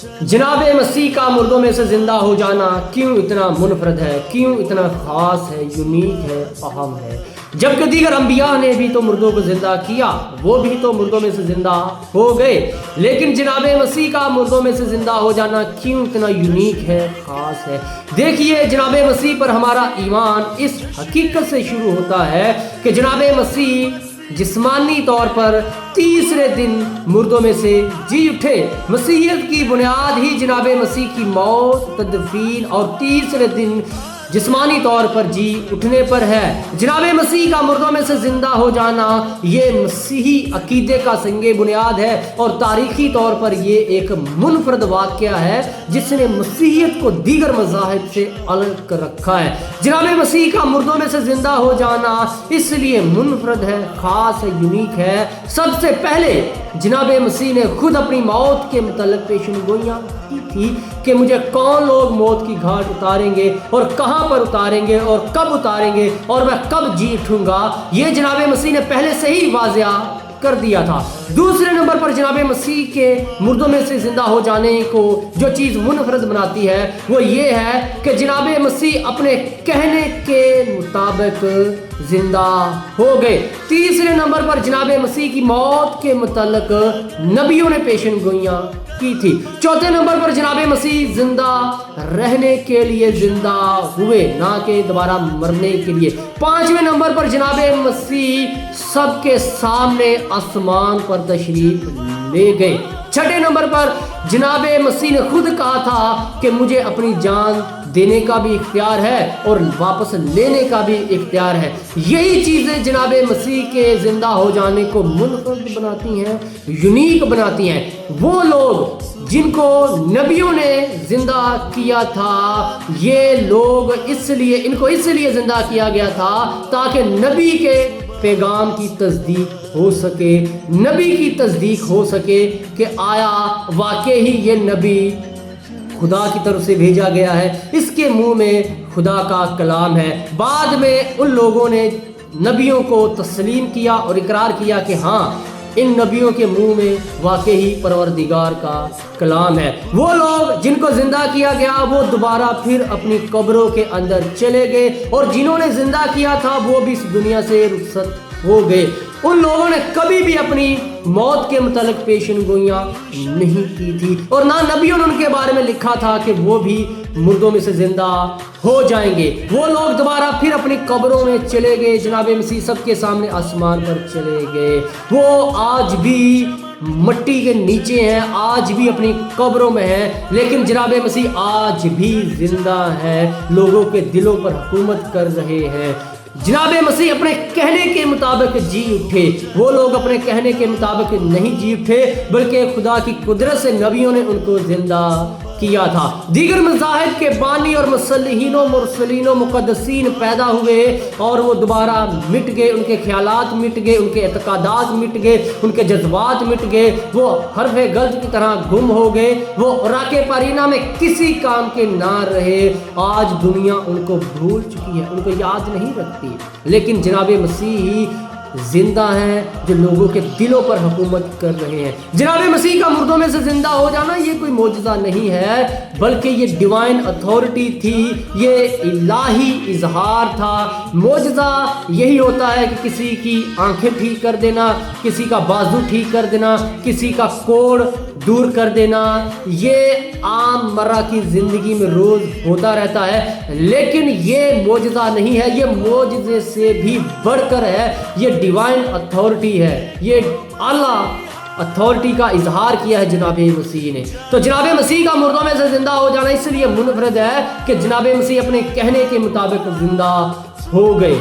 जनाब मसीह का मुर्दों में से ज़िंदा हो जाना क्यों इतना मुनफरद है, क्यों इतना ख़ास है, यूनिक है, अहम है। जबकि दीगर अम्बिया ने भी तो मुर्दों को ज़िंदा किया, वो भी तो मुर्दों में से ज़िंदा हो गए, लेकिन जनाब मसीह का मुर्दों में से ज़िंदा हो जाना क्यों इतना यूनिक है, ख़ास है। देखिए, जनाब मसीह पर हमारा ईमान इस हकीकत से शुरू होता है कि जनाब मसीह जिस्मानी तौर पर तीसरे दिन मुर्दों में से जी उठे। मसीहियत की बुनियाद ही जनाब मसीह की मौत, तदफीन और तीसरे दिन जिस्मानी तौर पर जी उठने पर है। जनाब मसीह का मुर्दों में से जिंदा हो जाना ये मसीही अकीदे का संगे बुनियाद है और तारीखी तौर पर ये एक मुनफरद वाक़या है जिसने मसीहियत को दीगर मज़ाहिब से अलग कर रखा है। जनाब मसीह का मुर्दों में से जिंदा हो जाना इसलिए मुनफरद है, ख़ास है, यूनिक है। सबसे पहले जनाब मसीह ने खुद अपनी मौत के मुतल्लिक़ पेशेनगोइयाँ की थी कि मुझे कौन लोग मौत की घाट उतारेंगे और कहाँ पर उतारेंगे और कब उतारेंगे और मैं कब जी उठूंगा। ये जनाब मसीह ने पहले से ही वाज़िया कर दिया था। दूसरे नंबर पर जनाब मसीह के मुर्दों में से जिंदा हो जाने को जो चीज़ मुनफरद बनाती है वो ये है कि जनाब मसीह अपने कहने के मुताबिक जिंदा हो गए। तीसरे नंबर पर जनाब मसीह की मौत के मुतल्लिक नबियों ने पेशेनगोइयाँ की थी। चौथे नंबर पर जनाब मसीह जिंदा रहने के लिए जिंदा हुए, ना कि दोबारा मरने के लिए। पांचवें नंबर पर जनाब मसीह सबके सामने आसमान पर तशरीफ ले गए। छठे नंबर पर जनाब मसीह ने खुद कहा था कि मुझे अपनी जान देने का भी इख्तियार है और वापस लेने का भी इख्तियार है। यही चीज़ें जनाब मसीह के ज़िंदा हो जाने को मुनफरद बनाती हैं, यूनिक बनाती हैं। वो लोग जिनको नबियों ने ज़िंदा किया था, ये लोग इनको इसलिए ज़िंदा किया गया था ताकि नबी के पैगाम की तस्दीक हो सके, नबी की तस्दीक हो सके कि आया वाकई ही ये नबी खुदा की तरफ से भेजा गया है, इसके मुंह में खुदा का कलाम है। बाद में उन लोगों ने नबियों को तस्लीम किया और इकरार किया कि हाँ, इन नबियों के मुंह में वाकई ही परवरदिगार का कलाम है। वो लोग जिनको जिंदा किया गया वो दोबारा फिर अपनी कब्रों के अंदर चले गए और जिन्होंने जिंदा किया था वो भी इस दुनिया से रुखसत हो गए। उन लोगों ने कभी भी अपनी मौत के मुतालिक पेशेनगोइयाँ नहीं की थी और ना नबियों ने उनके बारे में लिखा था कि वो भी मुर्दों में से जिंदा हो जाएंगे। वो लोग दोबारा फिर अपनी कब्रों में चले गए। जनाब मसीह सबके सामने आसमान पर चले गए। वो आज भी मट्टी के नीचे हैं, आज भी अपनी कब्रों में हैं, लेकिन जनाब मसीह आज भी जिंदा है, लोगों के दिलों पर हुकूमत कर रहे हैं। जनाब मसीह अपने कहने के मुताबिक जी उठे। वो लोग अपने कहने के मुताबिक नहीं जी उठे बल्कि खुदा की कुदरत से नबियों ने उनको जिंदा किया था। दीगर मज़ाहिब के बानी और मुसल्लिहीनों, मुरसलीनों, मुक़द्दसीन पैदा हुए और वो दोबारा मिट गए, उनके ख्यालात मिट गए, उनके एतक़ादात मिट गए, उनके जज्बात मिट गए, वो हरफ़े गल्त की तरह गुम हो गए, वो राके पारीना में किसी काम के ना रहे। आज दुनिया उनको भूल चुकी है, उनको याद नहीं रखती, लेकिन जनाब मसीह जिंदा हैं जो लोगों के दिलों पर हुकूमत कर रहे हैं। जनाब मसीह का मुर्दों में से जिंदा हो जाना ये कोई मोजज़ा नहीं है बल्कि ये डिवाइन अथॉरिटी थी, ये इलाही इजहार था। मोजज़ा यही होता है कि किसी की आंखें ठीक कर देना, किसी का बाजू ठीक कर देना, किसी का कोढ़ दूर कर देना। ये आम मर्रा की ज़िंदगी में रोज़ होता रहता है, लेकिन ये मोजज़ा नहीं है, ये मोजज़े से भी बढ़कर है। ये डिवाइन अथॉरिटी है, ये आला अथॉरिटी का इजहार किया है जनाब मसीह ने। तो जनाब मसीह का मुर्दों में से जिंदा हो जाना इसलिए मुनफरद है कि जनाब मसीह अपने कहने के मुताबिक जिंदा हो गए।